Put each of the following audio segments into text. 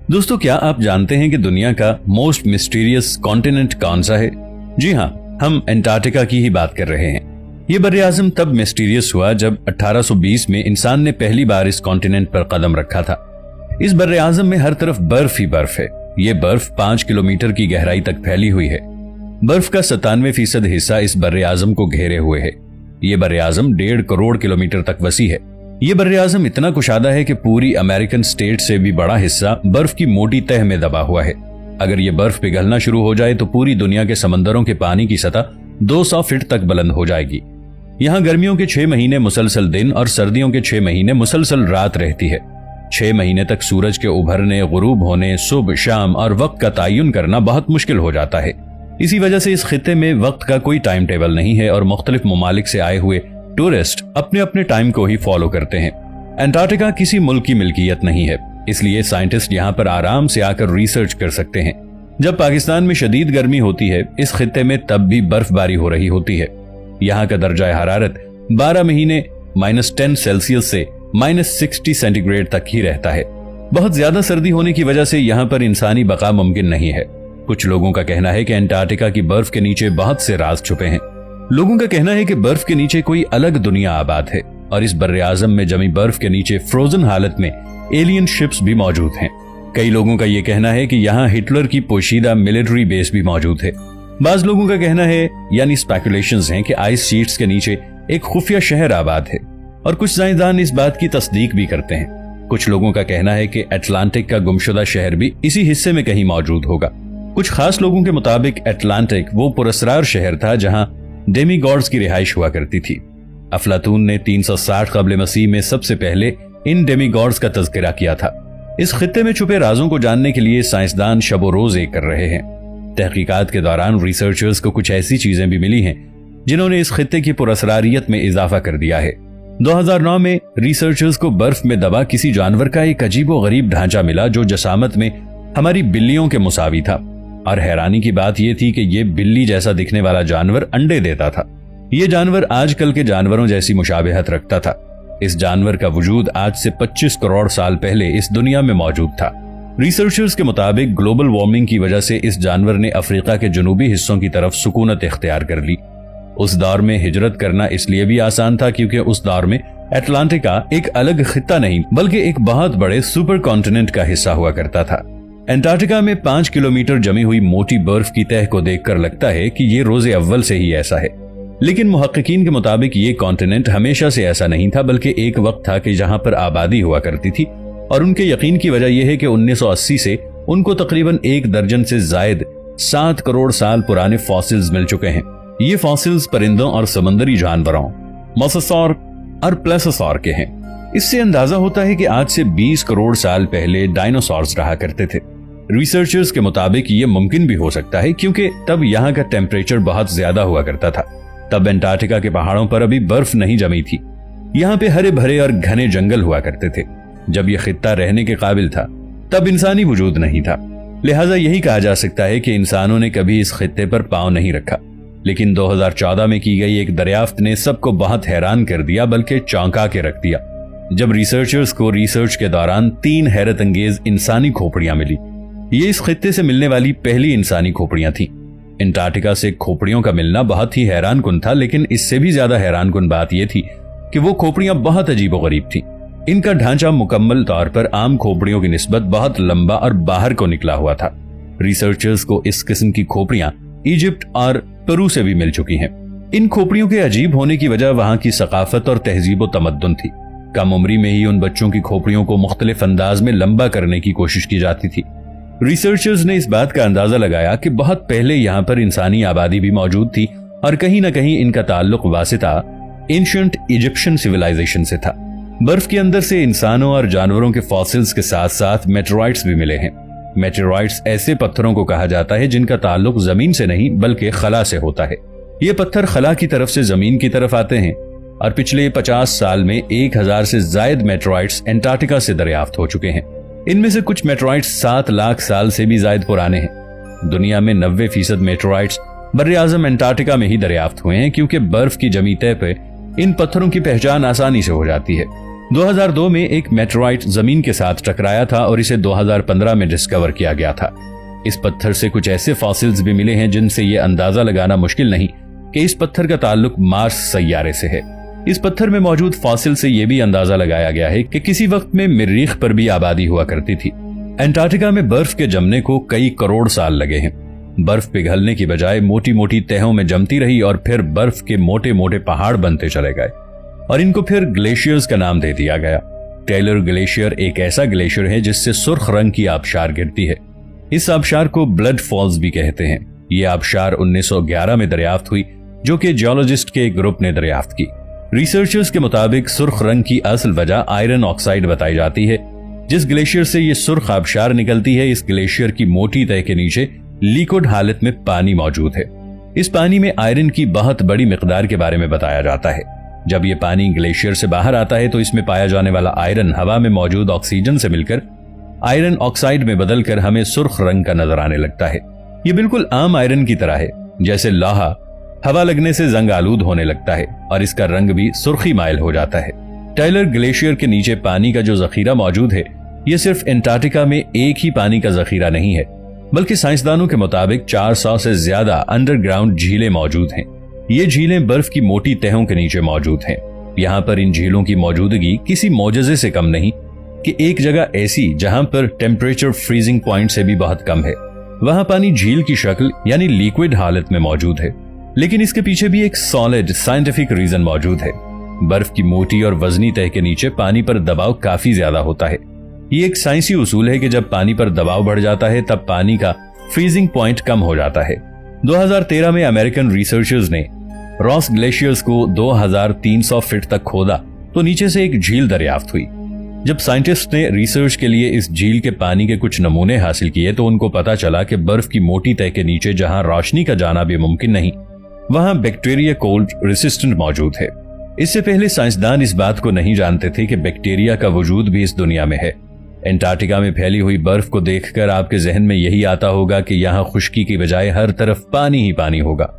दोस्तों, क्या आप जानते हैं कि दुनिया का मोस्ट मिस्टीरियस कॉन्टिनेंट कौन सा है? जी हाँ, हम अंटार्कटिका की ही बात कर रहे हैं। ये बर्र-ए-आज़म तब मिस्टीरियस हुआ जब 1820 में इंसान ने पहली बार इस कॉन्टिनेंट पर कदम रखा था। इस बर्र-ए-आज़म में हर तरफ बर्फ ही बर्फ है। ये बर्फ 5 किलोमीटर की गहराई तक फैली हुई है। बर्फ का 97% हिस्सा इस बर्र-ए-आज़म को घेरे हुए है। ये बर्र-ए-आज़म 1.5 करोड़ किलोमीटर तक वसी है। ये बर्र-ए-आज़म इतना कुशादा है कि पूरी अमेरिकन स्टेट से भी बड़ा हिस्सा बर्फ की मोटी तह में दबा हुआ है। अगर ये बर्फ पिघलना शुरू हो जाए तो पूरी दुनिया के समंदरों के पानी की सतह 200 फीट तक बुलंद हो जाएगी। यहाँ गर्मियों के 6 महीने मुसलसल दिन और सर्दियों के 6 महीने मुसलसल रात रहती है। 6 महीने तक सूरज के उभरने, गुरूब होने, सुबह शाम और वक्त का तयन करना बहुत मुश्किल हो जाता है। इसी वजह से इस खित्ते में वक्त का कोई टाइम टेबल नहीं है और मुख्तलिफ ममालिक से आए हुए टूरिस्ट अपने अपने टाइम को ही फॉलो करते हैं। अंटार्कटिका किसी मुल्क की मिल्कियत नहीं है, इसलिए साइंटिस्ट यहाँ पर आराम से आकर रिसर्च कर सकते हैं। जब पाकिस्तान में शदीद गर्मी होती है, इस खित्ते में तब भी बर्फबारी हो रही होती है। यहाँ का दर्जा हरारत 12 महीने -10 सेल्सियस से -60 सेंटीग्रेड तक ही रहता है। बहुत ज्यादा सर्दी होने की वजह से यहाँ पर इंसानी बका मुमकिन नहीं है। कुछ लोगों का कहना है कि अंटार्कटिका की बर्फ के नीचे बहुत से राज छुपे हैं। लोगों का कहना है कि बर्फ के नीचे कोई अलग दुनिया आबाद है और इस बर्र-ए-आज़म में जमी बर्फ के नीचे फ्रोजन हालत में एलियन शिप्स भी मौजूद हैं। कई लोगों का यह कहना है कि यहाँ हिटलर की पोशीदा मिलिट्री बेस भी मौजूद है। बाज लोगों का कहना है, यानी स्पेकुलेशंस हैं, कि आइस शीट्स के नीचे एक खुफिया शहर आबाद है और कुछ साइंसदान इस बात की तस्दीक भी करते हैं। कुछ लोगों का कहना है कि अटलांटिक का गुमशुदा शहर भी इसी हिस्से में कहीं मौजूद होगा। कुछ खास लोगों के मुताबिक अटलांटिक वो पुरस्रार शहर था जहां डेमी गॉड्स की रिहाइश हुआ करती थी। अफलातून ने 360 क़ब्ल मसीह में सबसे पहले इन डेमी गॉड्स का तज़किरा किया था। इस खित्ते में छुपे राजों को जानने के लिए साइंसदान शबो रोज एक कर रहे हैं। तहकीकात के दौरान रिसर्चर्स को कुछ ऐसी चीजें भी मिली हैं जिन्होंने इस खित्ते की पुरस्रारियत में इजाफा कर दिया है। 2009 में रिसर्चर्स को बर्फ में दबा किसी जानवर का एक अजीबो गरीब ढांचा मिला जो जसामत में हमारी बिल्लियों के मुसावी था। और हैरानी की बात यह थी कि यह बिल्ली जैसा दिखने वाला जानवर अंडे देता था। यह जानवर आजकल के जानवरों जैसी मुशाबिहत रखता था। इस जानवर का वजूद आज से 25 करोड़ साल पहले इस दुनिया में मौजूद था। रिसर्चर्स के मुताबिक ग्लोबल वार्मिंग की वजह से इस जानवर ने अफ्रीका के जनूबी हिस्सों की तरफ सुकूनत इख्तियार कर ली। उस दौर में हिजरत करना इसलिए भी आसान था क्योंकि उस दौर में अटलांटिका एक अलग खित्ता नहीं बल्कि एक बहुत बड़े सुपर कॉन्टिनेंट का हिस्सा हुआ करता था। अंटार्कटिका में 5 किलोमीटर जमी हुई मोटी बर्फ की तह को देखकर लगता है कि ये रोज़े अव्वल से ही ऐसा है, लेकिन मुहक्किकीन के मुताबिक ये कॉन्टिनेंट हमेशा से ऐसा नहीं था, बल्कि एक वक्त था कि जहां पर आबादी हुआ करती थी और उनके यकीन की वजह यह है कि 1980 से उनको तकरीबन 1 दर्जन से जायद 7 करोड़ साल पुराने फॉसिल्स मिल चुके हैं। ये फॉसिल्स परिंदों और समंदरी जानवरों मोसासॉर और प्लेसिसॉर के हैं। इससे अंदाजा होता है कि आज से 20 करोड़ साल पहले डायनासोर्स रहा करते थे। रिसर्चर्स के मुताबिक ये मुमकिन भी हो सकता है क्योंकि तब यहाँ का टेम्परेचर बहुत ज्यादा हुआ करता था। तब अंटार्कटिका के पहाड़ों पर अभी बर्फ नहीं जमी थी। यहाँ पे हरे भरे और घने जंगल हुआ करते थे। जब यह खित्ता रहने के काबिल था तब इंसानी वजूद नहीं था, लिहाजा यही कहा जा सकता है कि इंसानों ने कभी इस खित्ते पर पांव नहीं रखा। लेकिन 2014 में की गई एक दरियाफ्त ने सबको बहुत हैरान कर दिया, बल्कि चौंका के रख दिया, जब रिसर्चर्स को रिसर्च के दौरान 3 हैरत अंगेज इंसानी खोपड़ियां मिली। ये इस खित्ते से मिलने वाली पहली इंसानी खोपड़ियां थीं। अंटार्कटिका से खोपड़ियों का मिलना बहुत ही हैरान कुन था, लेकिन इससे भी ज्यादा हैरान कुन बात यह थी कि वो खोपड़ियां बहुत अजीबोगरीब थीं। इनका ढांचा मुकम्मल तौर पर आम खोपड़ियों की निस्बत बहुत लंबा और बाहर को निकला हुआ था। रिसर्चर्स को इस किस्म की खोपड़ियां इजिप्ट और पेरू से भी मिल चुकी हैं। इन खोपड़ियों के अजीब होने की वजह वहां की सकाफत और तहजीब व तमद्दुन थी। कम उम्री में ही उन बच्चों की खोपड़ियों को मुख्तलिफ अंदाज में लंबा करने की कोशिश की जाती थी। रिसर्चर्स ने इस बात का अंदाजा लगाया कि बहुत पहले यहाँ पर इंसानी आबादी भी मौजूद थी और कहीं न कहीं इनका ताल्लुक वासिता एंशिएंट इजिप्शियन सिविलाइजेशन से था। बर्फ के अंदर से इंसानों और जानवरों के फॉसिल्स के साथ साथ मेटेराइट्स भी मिले हैं। मेटेराइट्स ऐसे पत्थरों को कहा जाता है जिनका ताल्लुक जमीन से नहीं बल्कि खला से होता है। ये पत्थर खला की तरफ से जमीन की तरफ आते हैं और पिछले 50 साल में 1000 से जायद मेटेराइट्स अंटार्कटिका से दरियाफ्त हो चुके हैं। इनमें से कुछ मेटेराइट्स 7 लाख साल से भी जायद पुराने हैं। दुनिया में 90% मेटेराइट्स बर्र-ए-आज़म अंटार्कटिका में ही दरियाफ्त हुए हैं, क्योंकि बर्फ की जमी तह पे इन पत्थरों की पहचान आसानी से हो जाती है। 2002 में एक मेटेराइट जमीन के साथ टकराया था और इसे 2015 में डिस्कवर किया गया था। इस पत्थर से कुछ ऐसे फॉसिल्स भी मिले हैं जिनसे यह अंदाजा लगाना मुश्किल नहीं कि इस पत्थर का ताल्लुक मार्स सैयारे से है। इस पत्थर में मौजूद फॉसिल से यह भी अंदाजा लगाया गया है कि किसी वक्त में मरीख पर भी आबादी हुआ करती थी। अंटार्कटिका में बर्फ के जमने को कई करोड़ साल लगे हैं। बर्फ पिघलने की बजाय मोटी मोटी तहों में जमती रही और फिर बर्फ के मोटे मोटे पहाड़ बनते चले गए और इनको फिर ग्लेशियर्स का नाम दे दिया गया। टेलर ग्लेशियर एक ऐसा ग्लेशियर है जिससे सुर्ख रंग की आबशार गिरती है। इस आबशार को ब्लड फॉल्स भी कहते हैं। ये आबशार 1911 में दरियाफ्त हुई, जो कि जियोलॉजिस्ट के ग्रुप ने दरियाफ्त की। रिसर्चर्स के मुताबिक सुर्ख रंग की असल वजह आयरन ऑक्साइड बताई जाती है। जिस ग्लेशियर से ये सुर्ख आबशार निकलती है, इस ग्लेशियर की मोटी तह के नीचे लिक्विड हालत में पानी मौजूद है। इस पानी में आयरन की बहुत बड़ी मिकदार के बारे में बताया जाता है। जब ये पानी ग्लेशियर से बाहर आता है तो इसमें पाया जाने वाला आयरन हवा में मौजूद ऑक्सीजन से मिलकर आयरन ऑक्साइड में बदलकर हमें सुर्ख रंग का नजर आने लगता है। ये बिल्कुल आम आयरन की तरह है। जैसे लोहा हवा लगने से जंग आलूद होने लगता है और इसका रंग भी सुर्खी माइल हो जाता है। टाइलर ग्लेशियर के नीचे पानी का जो जखीरा मौजूद है, ये सिर्फ अंटार्कटिका में एक ही पानी का जखीरा नहीं है, बल्कि साइंसदानों के मुताबिक 400 से ज्यादा अंडरग्राउंड झीलें मौजूद हैं। ये झीलें बर्फ की मोटी तहों के नीचे मौजूद हैं। यहाँ पर इन झीलों की मौजूदगी किसी मौजज़े से कम नहीं कि एक जगह ऐसी जहां पर टेम्परेचर फ्रीजिंग पॉइंट से भी बहुत कम है, वहां पानी झील की शक्ल यानी लिक्विड हालत में मौजूद है। लेकिन इसके पीछे भी एक सॉलिड साइंटिफिक रीजन मौजूद है। बर्फ की मोटी और वजनी तह के नीचे पानी पर दबाव काफी ज्यादा होता है। ये एक साइंसी उसूल है कि जब पानी पर दबाव बढ़ जाता है तब पानी का फ्रीजिंग पॉइंट कम हो जाता है। 2013 में अमेरिकन रिसर्चर्स ने रॉस ग्लेशियर्स को 2300 फीट तक खोदा तो नीचे से एक झील दरियाफ्त हुई। जब साइंटिस्ट ने रिसर्च के लिए इस झील के पानी के कुछ नमूने हासिल किए तो उनको पता चला कि बर्फ की मोटी तह के नीचे जहां रोशनी का जाना भी मुमकिन नहीं, वहां बैक्टीरिया कोल्ड रेसिस्टेंट मौजूद है। इससे पहले साइंसदान इस बात को नहीं जानते थे कि बैक्टीरिया का वजूद भी इस दुनिया में है। अंटार्कटिका में फैली हुई बर्फ को देखकर आपके जहन में यही आता होगा कि यहाँ खुश्की की बजाय हर तरफ पानी ही पानी होगा।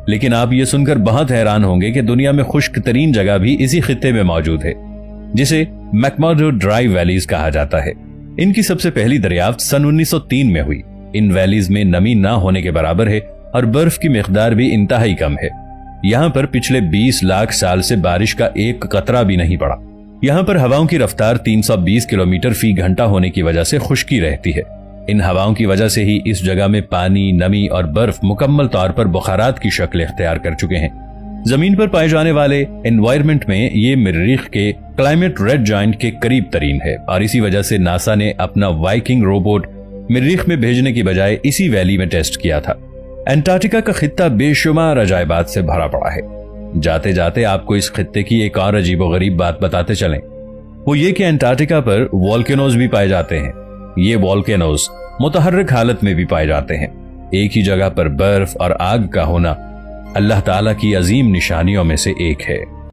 लेकिन आप ये सुनकर बहुत हैरान होंगे कि दुनिया में खुश्क तरीन जगह भी इसी खित्ते में मौजूद है, जिसे मैकमर्डो ड्राई वैलीज कहा जाता है। इनकी सबसे पहली दरियाफ्त सन 1903 में हुई। इन वैलीज में नमी ना होने के बराबर है और बर्फ की मिकदार भी इंतहाई कम है। यहाँ पर पिछले 20 लाख साल से बारिश का एक कतरा भी नहीं पड़ा। यहाँ पर हवाओं की रफ्तार 320 किलोमीटर फी घंटा होने की वजह से खुश्की रहती है। इन हवाओं की वजह से ही इस जगह में पानी, नमी और बर्फ मुकम्मल तौर पर बुखारात की शक्ल इख्तियार कर चुके हैं। जमीन पर पाए जाने वाले एनवायरमेंट में ये मरीख के क्लाइमेट रेड जॉइंट के करीब तरीन है और इसी वजह से नासा ने अपना वाइकिंग रोबोट मरीख में भेजने की बजाय इसी वैली में टेस्ट किया था। अंटार्कटिका का खित्ता बेशुमार अजायबात से भरा पड़ा है। जाते जाते आपको इस खित्ते की एक और अजीबोगरीब बात बताते चलें, वो ये कि अंटार्कटिका पर वॉल्केनोज भी पाए जाते हैं। ये वॉल्केनोज मुतहर्रिक हालत में भी पाए जाते हैं। एक ही जगह पर बर्फ और आग का होना अल्लाह ताला की अजीम निशानियों में से एक है।